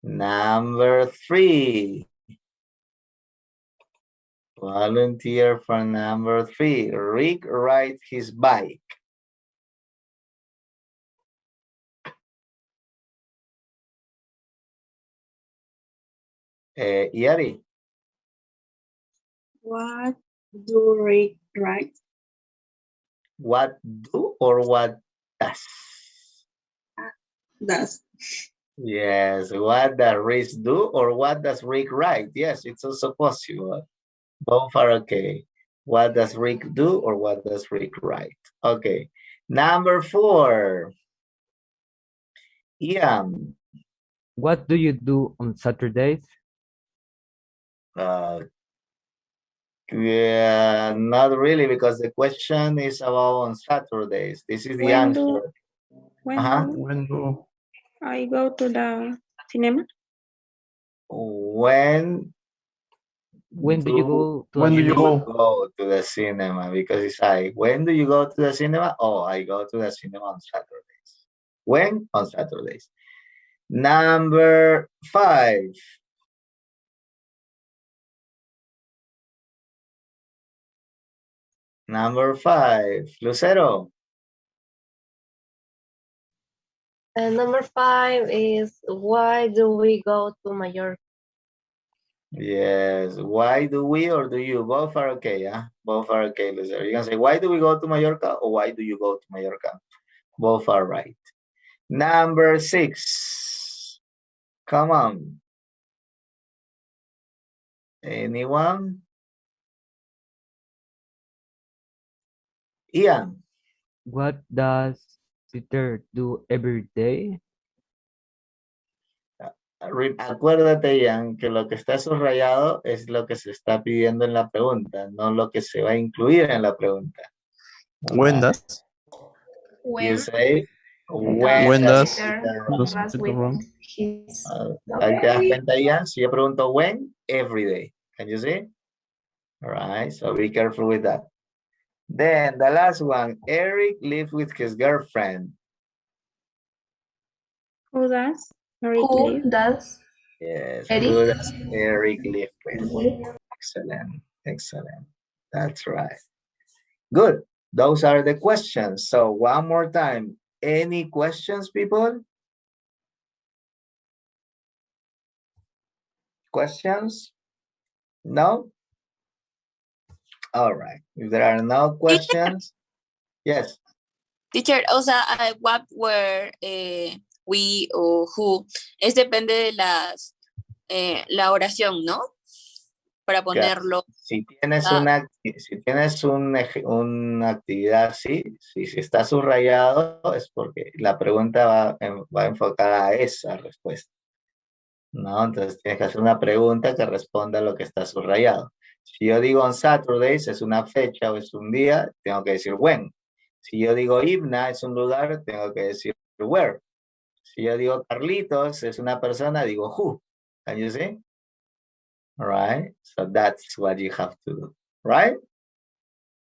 Number three. Volunteer for number three. Rick rides his bike. Yari. What do Rick write? What do or what does? Does. Yes. What does Rick do or what does Rick write? Yes, it's also possible. Both are okay. What does Rick do or what does Rick write? Okay. Number four. Ian. What do you do on Saturdays? Yeah, not really, because the question is about on Saturdays. This is the When do answer. when Uh-huh. do When do I go to the cinema? When When do you go to a when do you cinema? go? go to the cinema? Because it's like, when do you go to the cinema? Oh, I go to the cinema on Saturdays. When? On Saturdays. Number five. Number five. Lucero. And number 5 is why do we go to Mallorca? Yes. Why do we or do you? Both are okay, yeah? Both are okay, Lucero. You can say, why do we go to Mallorca or why do you go to Mallorca? Both are right. Number six. Come on. Anyone? Ian. What does Peter do every day? Acuérdate, Ian, que lo que está subrayado es lo que se está pidiendo en la pregunta, no lo que se va a incluir en la pregunta. When does? You When say, does when When does does Peter Peter does run? runs Peter with run? his Ahí te das dog? cuenta, Ian, si yo pregunto when, every day. Can you see? All right, so be careful with that. Then the last one, Eric lives with his girlfriend. Who does Eric Who live? does Yes, Eric who does Eric live with? with? Excellent, excellent. That's right. Good. Those are the questions. So one more time. Any questions, people? Questions? No? All right. If there are no questions, yes. Teacher, o sea, what, where, we o who, es depende de la oración, ¿no? Para ponerlo. Si tienes una actividad así, si está subrayado, es porque la pregunta va enfocada a esa respuesta, ¿no? Entonces tienes que hacer una pregunta que responda a lo que está subrayado. Si yo digo on Saturdays, es una fecha o es un día, tengo que decir when. Si yo digo Ibna, es un lugar, tengo que decir where. Si yo digo Carlitos, es una persona, digo who. Can you see? All right, so that's what you have to do, right?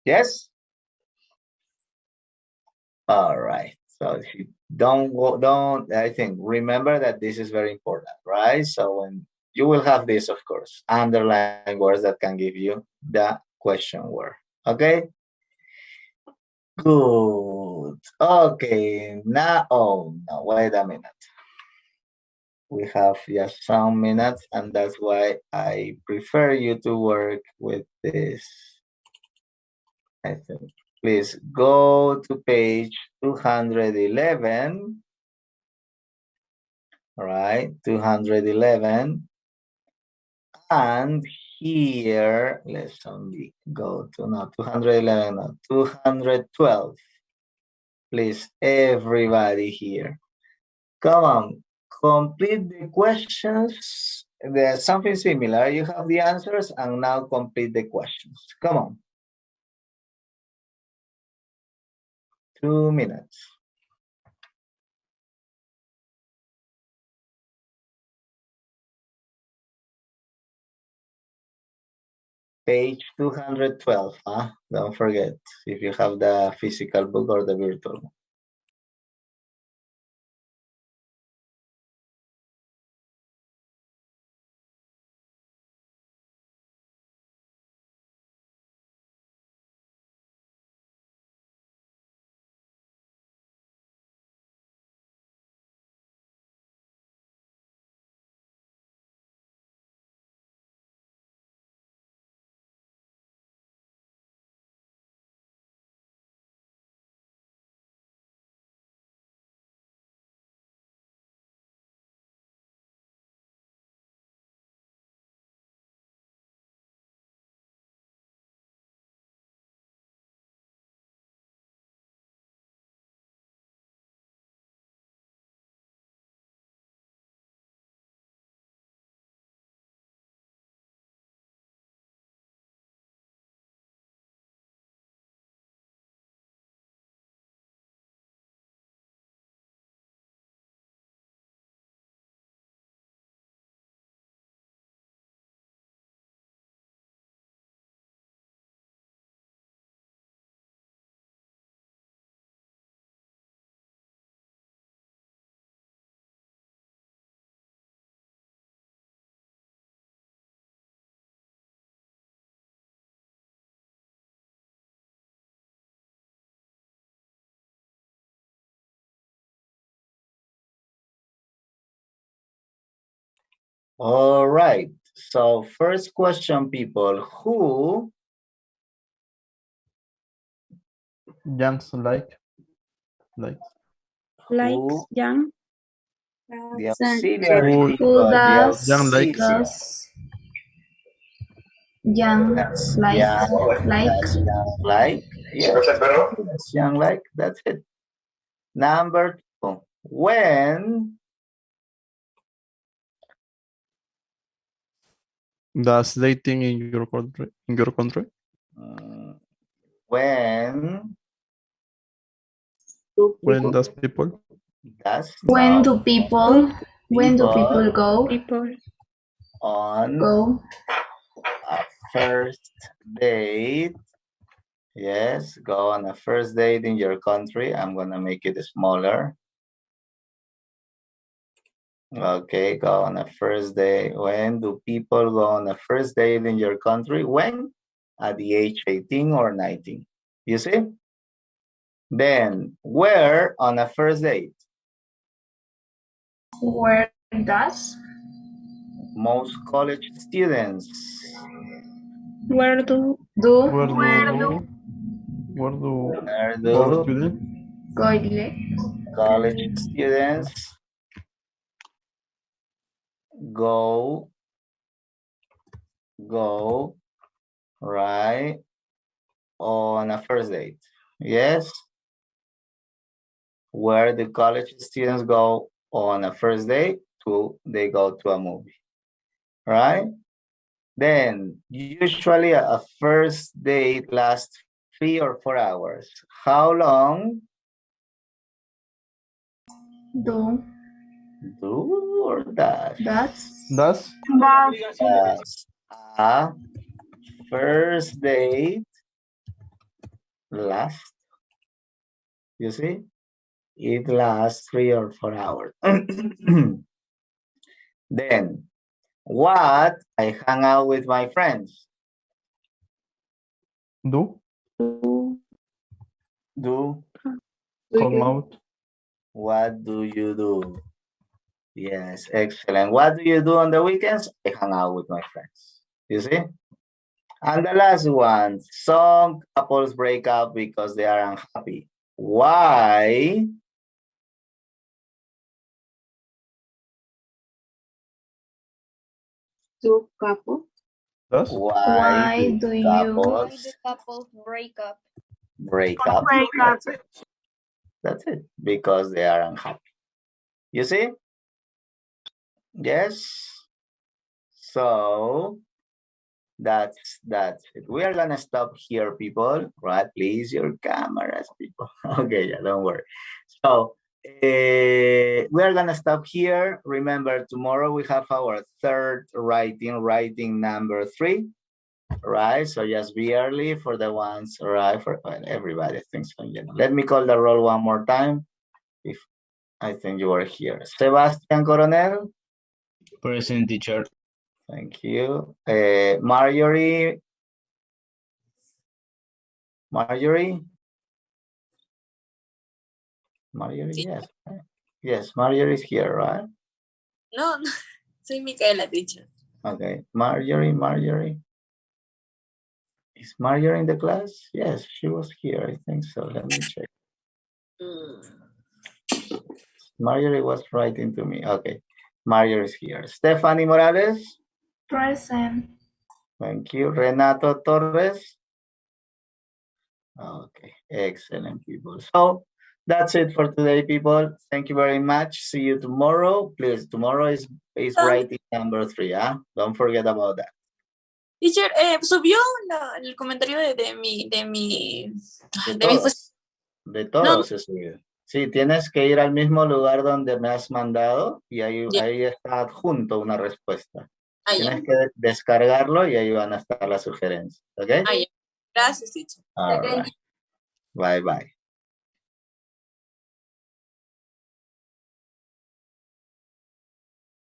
Yes? All right, so if you I think, remember that this is very important, right? So when you will have this, of course, underline words that can give you the question word, okay? Good. Okay, now, oh, no, wait a minute. We have just some minutes, and that's why I prefer you to work with this. I think. Please go to page 211. All right, 211. And here, let's only go to, no, 211, no, 212. Please, everybody here. Come on, complete the questions. There's something similar. You have the answers and now complete the questions. Come on. 2 minutes. Page 212, huh? Don't forget if you have the physical book or the virtual one. All right. So first question, people. Who Young's like. Likes young. the That's auxiliary Who people, the Young Does likes. auxiliary. young That's like young. like That's young like. Yes. That's young like. That's it. Number 2. When Does dating in your country? when When does people? does when not do people people go on go a first date. Yes, go on a first date in your country. I'm gonna make it smaller. Okay, go on a first date. When do people go on a first date in your country? When? At the age 18 or 19. You see? Then, where on a first date? where does Most college students where do do Where do where college do students? college students go right on a first date? Yes. Where the college students go on a first date? They go to a movie, right? Then usually a first date lasts 3 or 4 hours. How long do do or does Does a first date last? You see, it lasts 3 or 4 hours. Then what? I hang out with my friends. do Do? Come out. What do you do? Yes, excellent. What do you do on the weekends? I hang out with my friends. You see? And the last one, some couples break up because they are unhappy. Why? Two couples. Why do couples break up? break up? That's it. Because they are unhappy. You see? Yes. So that's it. We are gonna stop here, people. Right? Please, your cameras, people. Okay, yeah, don't worry. So we are gonna stop here. Remember, tomorrow we have our third writing number 3. Right? So just be early for the ones, right? For everybody thinks so. Let me call the roll one more time. If I think you are here. Sebastian Coronel. Present, teacher. Thank you. Marjorie. Marjorie, yes. Yes, Marjorie is here, right? No, no, soy Micaela, teacher. Okay, Marjorie. Is Marjorie in the class? Yes, she was here. I think so. Let me check. Marjorie was writing to me. Okay, Marjorie is here. Stephanie Morales. Present. Thank you. Renato Torres. Okay, excellent, people. So that's it for today, people. Thank you very much. See you tomorrow. Please, tomorrow is writing number 3, huh? Don't forget about that. Teacher, subió el comentario De todo se subió. Sí, tienes que ir al mismo lugar donde me has mandado y ahí está adjunto una respuesta. Tienes que descargarlo y ahí van a estar las sugerencias. ¿Ok? Gracias, teacher. All right. Bye, bye.